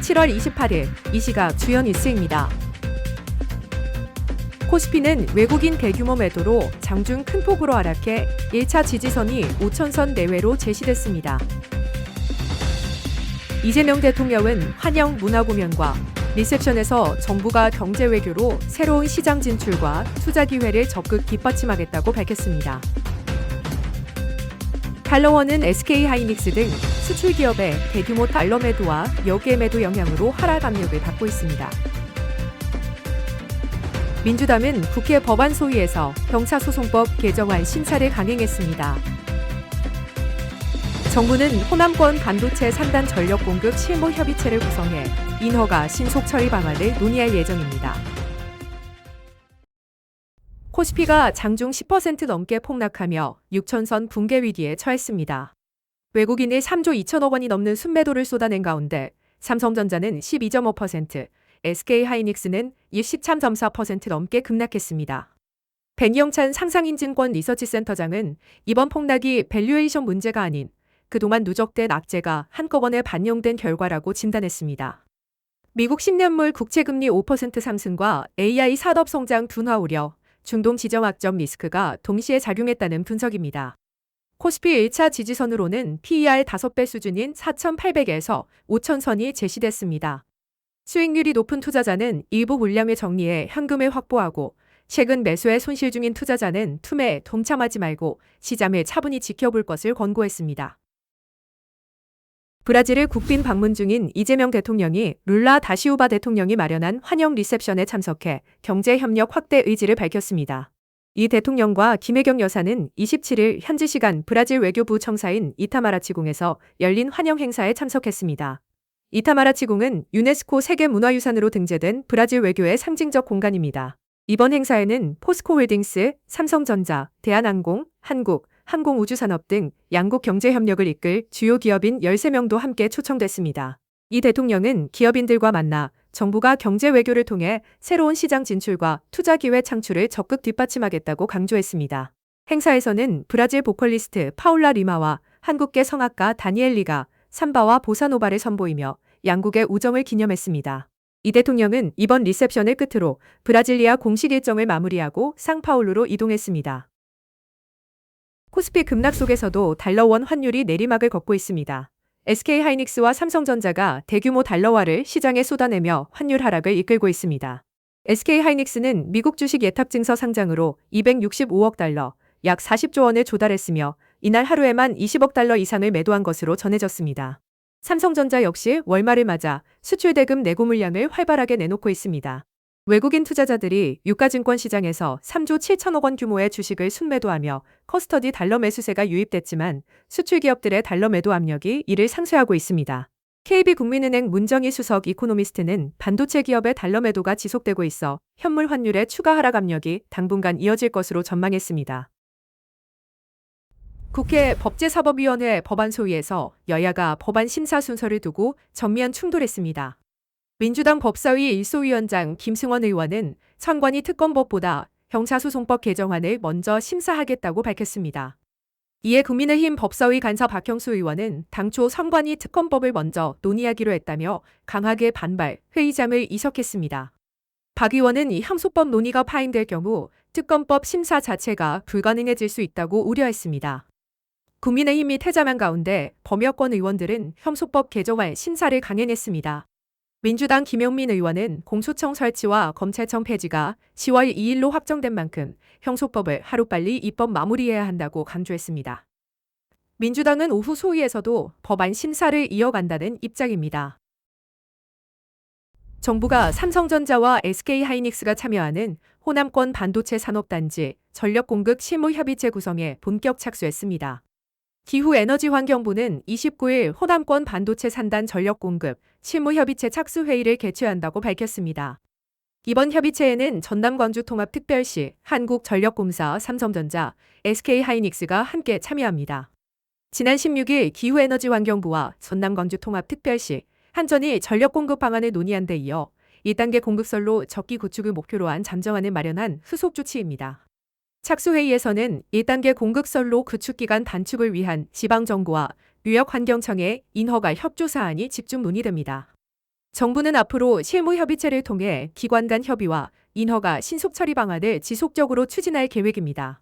7월 28일 이 시각 주요 뉴스입니다. 코스피는 외국인 대규모 매도로 장중 큰 폭으로 하락해 1차 지지선이 5천선 내외로 제시됐습니다. 이재명 대통령은 환영 문화 공연과 리셉션에서 정부가 경제 외교로 새로운 시장 진출과 투자 기회를 적극 뒷받침하겠다고 밝혔습니다. 달러원은 SK하이닉스 등 수출 기업의 대규모 달러 매도와 역외 매도 영향으로 하락 압력을 받고 있습니다. 민주당은 국회 법안 소위에서 형사소송법 개정안 심사를 강행했습니다. 정부는 호남권 반도체 산단 전력 공급 실무 협의체를 구성해 인허가 신속 처리 방안을 논의할 예정입니다. 코스피가 장중 10% 넘게 폭락하며 6천선 붕괴 위기에 처했습니다. 외국인이 3조 2천억 원이 넘는 순매도를 쏟아낸 가운데 삼성전자는 12.5%, SK하이닉스는 13.4% 넘게 급락했습니다. 백영찬 상상인증권 리서치센터장은 이번 폭락이 밸류에이션 문제가 아닌 그동안 누적된 악재가 한꺼번에 반영된 결과라고 진단했습니다. 미국 10년물 국채금리 5% 상승과 AI 산업 성장 둔화 우려, 중동 지정학적 리스크가 동시에 작용했다는 분석입니다. 코스피 1차 지지선으로는 PER 5배 수준인 4,800에서 5,000선이 제시됐습니다. 수익률이 높은 투자자는 일부 물량을 정리해 현금을 확보하고 최근 매수에 손실 중인 투자자는 투매에 동참하지 말고 시장을 차분히 지켜볼 것을 권고했습니다. 브라질을 국빈 방문 중인 이재명 대통령이 룰라 다시우바 대통령이 마련한 환영 리셉션에 참석해 경제협력 확대 의지를 밝혔습니다. 이 대통령과 김혜경 여사는 27일 현지 시간 브라질 외교부 청사인 이타마라치궁에서 열린 환영 행사에 참석했습니다. 이타마라치궁은 유네스코 세계문화유산으로 등재된 브라질 외교의 상징적 공간입니다. 이번 행사에는 포스코홀딩스, 삼성전자, 대한항공, 한국, 항공우주산업 등 양국 경제협력을 이끌 주요 기업인 13명도 함께 초청됐습니다. 이 대통령은 기업인들과 만나 정부가 경제 외교를 통해 새로운 시장 진출과 투자 기회 창출을 적극 뒷받침하겠다고 강조했습니다. 행사에서는 브라질 보컬리스트 파울라 리마와 한국계 성악가 다니엘 리가 삼바와 보사노바를 선보이며 양국의 우정을 기념했습니다. 이 대통령은 이번 리셉션을 끝으로 브라질리아 공식 일정을 마무리하고 상파울루로 이동했습니다. 코스피 급락 속에서도 달러원 환율이 내리막을 걷고 있습니다. SK하이닉스와 삼성전자가 대규모 달러화를 시장에 쏟아내며 환율 하락을 이끌고 있습니다. SK하이닉스는 미국 주식 예탁증서 상장으로 265억 달러, 약 40조 원을 조달했으며 이날 하루에만 20억 달러 이상을 매도한 것으로 전해졌습니다. 삼성전자 역시 월말을 맞아 수출 대금 내고 물량을 활발하게 내놓고 있습니다. 외국인 투자자들이 유가증권 시장에서 3조 7천억 원 규모의 주식을 순매도하며 커스터디 달러 매수세가 유입됐지만 수출 기업들의 달러 매도 압력이 이를 상쇄하고 있습니다. KB국민은행 문정희 수석 이코노미스트는 반도체 기업의 달러 매도가 지속되고 있어 현물 환율의 추가 하락 압력이 당분간 이어질 것으로 전망했습니다. 국회 법제사법위원회 법안 소위에서 여야가 법안 심사 순서를 두고 정면 충돌했습니다. 민주당 법사위 일소위원장 김승원 의원은 선관위 특검법보다 형사소송법 개정안을 먼저 심사하겠다고 밝혔습니다. 이에 국민의힘 법사위 간사 박형수 의원은 당초 선관위 특검법을 먼저 논의하기로 했다며 강하게 반발, 회의장을 이석했습니다. 박 의원은 이 형소법 논의가 파행될 경우 특검법 심사 자체가 불가능해질 수 있다고 우려했습니다. 국민의힘이 퇴장한 가운데 범여권 의원들은 형소법 개정안 심사를 강행했습니다. 민주당 김용민 의원은 공소청 설치와 검찰청 폐지가 10월 2일로 확정된 만큼 형소법을 하루빨리 입법 마무리해야 한다고 강조했습니다. 민주당은 오후 소위에서도 법안 심사를 이어간다는 입장입니다. 정부가 삼성전자와 SK하이닉스가 참여하는 호남권 반도체 산업단지 전력공급 실무협의체 구성에 본격 착수했습니다. 기후에너지환경부는 29일 호남권 반도체 산단 전력공급 실무협의체 착수회의를 개최한다고 밝혔습니다. 이번 협의체에는 전남 광주 통합특별시, 한국전력공사, 삼성전자, SK하이닉스가 함께 참여합니다. 지난 16일 기후에너지환경부와 전남 광주 통합특별시, 한전이 전력공급 방안을 논의한 데 이어 1단계 공급선로 적기 구축을 목표로 한 잠정안을 마련한 후속 조치입니다. 착수회의에서는 1단계 공급선로 구축기간 단축을 위한 지방정부와 뉴욕환경청의 인허가 협조 사안이 집중 논의됩니다. 정부는 앞으로 실무협의체를 통해 기관 간 협의와 인허가 신속 처리 방안을 지속적으로 추진할 계획입니다.